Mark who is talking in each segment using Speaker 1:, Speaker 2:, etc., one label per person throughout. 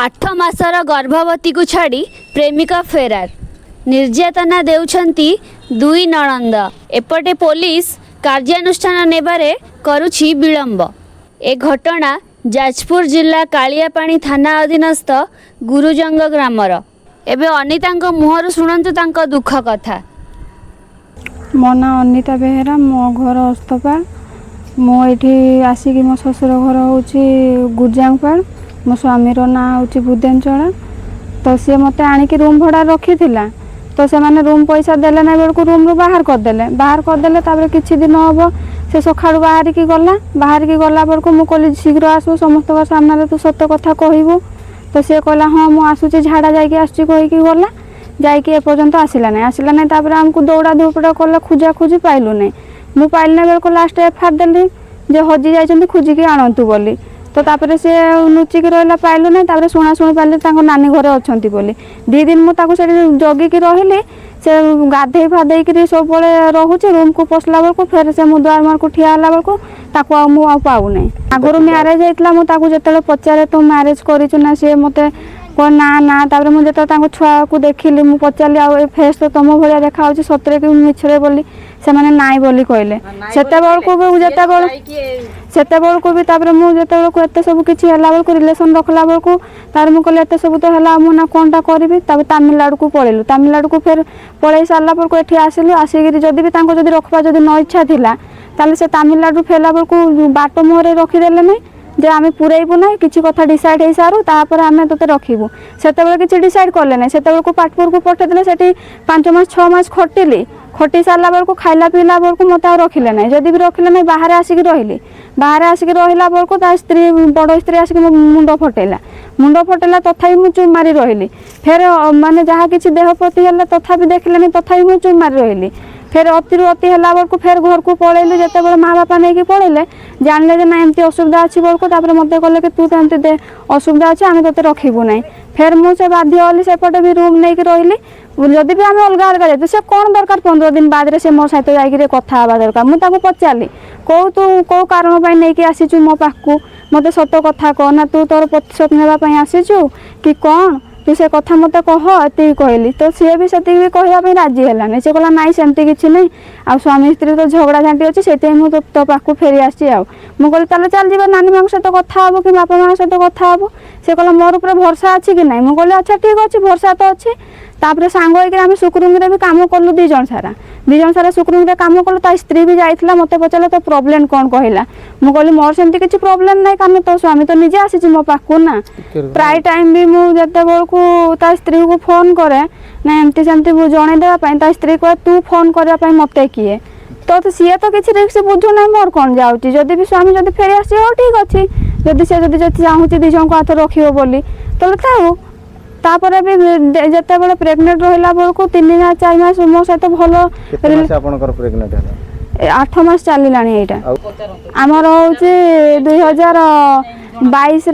Speaker 1: 8 मासर गर्भवती को छाड़ी प्रेमिका फेरार निर्यातना देउछंती दुई नणंद एपटे पुलिस कार्यानुष्ठान नेबारे करुछि विलंब। ए घटना जाजपुर जिला कालियापाणी थाना अधीनस्थ गुरुजंग ग्रामर। एबे अनिता मुहर शुणु तांको दुख कथा।
Speaker 2: मो ना अनिता बेहेरा, मो घर अस्तपाड़। मुझे आसिक मो शशुर घर हूँ गुरजांगपाड़। मो स्वामी ना हूँ बुदेनचड़ा। तो सी मत आणिक रूम भड़ा रखी थिला। तो से माने रूम पैसा देले ना बेलू रूम रू बाहर करदेले तापर किछि दिन हम से सखा बाहर की गला बेलू मुझे कहली शीघ्र आसू समस्त सामने तू सत कथा कहबू। तो सी कहला हाँ मुझे आसूची झाड़ा जाकि आसुची कहीकि गला जाकि एपर्यंत आसला ना तापर आमको दौड़ा धूपड़ा कला खोजा खोजी पाइलु नहीं। मु पाइल ना बेलू लास्ट एफआईआर देली जे हजि जाइछन्ती खोजिकी आणतु बोली। तो तापर से लुचिकी रहा पाइलु ना तापर शुणाशुणी पाइले नानी घरे अच्छी बोली। 2 दिन मुझे जगिकी रही से गाधे फाधे सब रोचे रूम को पशला बेलू फिर से मुद्वार मार को ठिया बेलू पाऊना। आगुरी म्यारेज होता मुझे जो पचारे तू म्यारेज कर सी मत ना ना तापर मुझे छुआ को देखिली मुझे पचारि आ फेस तो तुम भाया देखा सतरे कि मिछरे बोली से मैंने नाई बोली कहले से बेलू भी तापर मुझे एत सब किसी बेलू रिलेसन रखला बेलू तार मुझे एत सब तो है मुझे कौनटा करी। तमिलनाडु को पलैलु। तमिलनाडु को फिर पलि सारा बेलू ये आसिलु। आसिक जदि भी रखा जब न इच्छा थिला ताले से तमिलनाडु फेरला बेलू बाट मुहर रखीदेले नहीं जे आम पुरेबू ना कि कथा डिसाइड हो सारू तापर आम ते रखू से किसी डिसाइड कले ना से पाटपुर को पठेदेले से 5 मास 6 मास खटी सारा बेलू खाइला पीला बेलू मत रखिले ना जदि भी रखिले ना बाहर आसिक रही रहा बेलू स्त्री बड़ स्त्री आसिक मुंड फटेला तथापि मुझे चुप मारी रही। फिर माने जहाँ किसी देह प्रति है तथापि देखिले तथापि मुझे चुप मारी रही। फिर अति अति है बेलू फिर घर को पलैलु जिते माँ बापा नहीं पलैले जानले जे ना एमती असुविधा अच्छी बेलू तापर मत कहले कि तू तो एमती असुविधा अच्छे आम ते रखबू ना। फिर मुझे बाध्य हली सेपटे भी रूम नहीं रही जदि भी आम अलग अलग जाते से कौन दरकार 15 दिन बाद से मो सहित जाकर कथा हवा दरकार। मुझे पचारि कौ तू कौ कारण नहीं आसीचु मो पाखु मत सत कथा कह ना तू तोर प्रतिशोध नापी आसीचु कि कौन तू से कथा मत कह ये कहली। तो सी भी से भी कहवाई राजी है से कहला नाई सेमती किसी नहीं आ स्वामी स्त्री तो झगड़ा झांटी अच्छी से मुझे तो पाखु फेरी आसी मुझे कहली चल जा नानी माँ सहित कथा हे कि बापा माँ सहित कथा हे से कहला मोर ऊपर भरसा अच्छी कि नहीं। मुझे अच्छा ठीक अच्छे भरसा तो अच्छी। तापर सांग होकर सुक्रुंग भी कम कलु 2 जन सारा सुक्रुंग कम कलु ता स्त्री भी जाइला मत पचारे तो प्रोब्लेम कौन कहला। मुझे कहली मोर सेमती किसी प्रोब्लेम नहीं कारण तो स्वामी तो निजे आसी मो पाखु ना प्राय टाइम भी मुझे बेलू ता स्त्री को फोन करे ना एमती सेमती जनईदेवाई ता स्त्री कहे तू फोन करने मत किए तो सी तो किसी रिक्स बुझू ना मोर कौन जाऊँगी जदि भी स्वामी जब फेरी आस ठीक अच्छे जदि से चाहूँ 2 जन को हाथ रखियो बोली तो थाऊ। तापर भी जिते बड़े प्रेगनेंट रहा बेलू 3-4 मास मो सहित भल 8 मास चलला यहाँ आमर हूँ 2022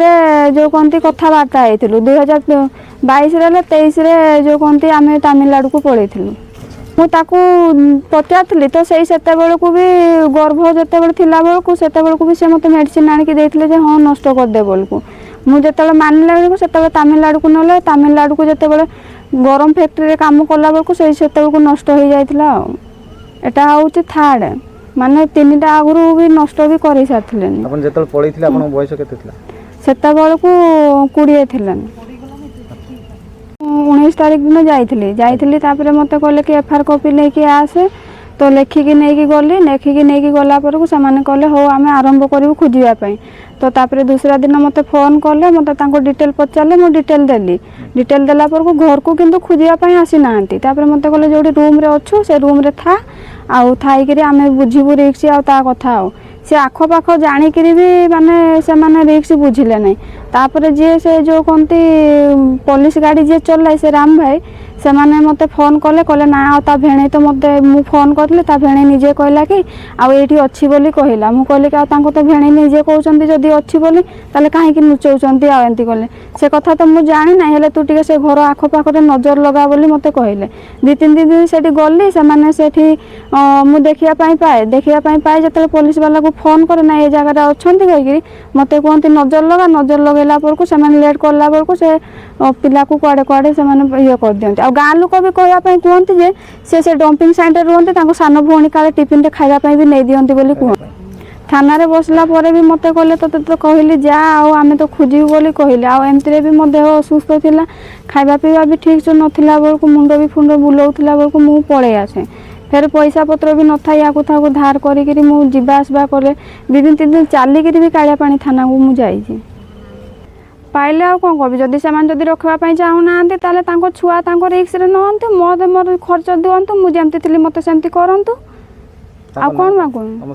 Speaker 2: जो कहती कथबार्ता होती 2022 23 जो कहती आम तमिलनाडु को पलैलु। मुझे पचारि तो से बेलू भी गर्भ जिते थिला बेलू से भी से मत मेडिसिन आणिक देते हाँ नष्ट करदे बेलू मुझे मानिला बेलू से तमिलनाडु को ना तमिलनाडु को जिते गरम फैक्ट्री काम कला बेलू से नष्ट हो जाता। एटा हूँ 3rd माने 3टा आगुरी भी नष्ट भी कर सारे बेलू 20 थी 19 तारीख दिन जाइली तापर मत कहले कि एफआईआर कॉपी लेके आसे तो लेखिकी नहीं गली लेखिकी नहीं गला पर से कहले हो आम आरंभ करूँ खोजापी। तो तापर दूसरा दिन मत फोन कले मत डिटेल पचारे मुझे डिटेल देला पर घर को किंतु खोजापी आसी ना तापर मत कहले जो रूम रे अच्छु से रूम रे था आईकि आम बुझीबू रिक्स आ कथा से आखपाख जाणिक भी माने से माने रिक्स बुझिले नहीं। तापर जी से जो कहती पुलिस गाड़ी जी चल से राम भाई से माने मत फोन कले कहले ना आ भेणे तो मत मु फोन करली ता भेणे निजे कहला कि आठी अच्छी बोली कहला मु कहली कि तो भेणे निजे कहते जदि अच्छी बोली ताले कहीं लुचाऊँगी आमती कले से कथा तो मुझे जानी ना हेले तू टे से घर आखपाखे नजर लगा बोली मत कहले 2-3 दिन से गली से मुझे देखापी पाए जो पुलिस वाला को फोन करे ना ये जगह अच्छा कहीकि मत कहते नजर लगा सारा बेलू से लेट करला बेलू से पिला को कुआड़े कुआड़े से ये कर दिखते आ गाँ लोक भी कहवाई कहते से डंपिंग साइड रुहते सान भौणी काले टिफिन टे खावाई भी नहीं दिखती बोली कहते थाना रे बसला पर भी मत कहले तो कहली जा आम तो खोजू बोली कहली आमती भी मो देह असुस्थ थिला खाଇବା पीवा भी ठीक से नाला बेलू मुंड भी फुंड बुलाऊला बेलू मु पलि आसे फिर पैसा पत्र भी न था या कुथा को धार करी मु जीवा आसवा कले 2-3 दिन चलिक भी कालिया पानी थाना को मुझे पाइले आ कौन कवि जदि से रखापी चाहूना छुआ रिक्स नहतु मोर खर्च दिंतु मुझे मत सेमती करूँ आ कौन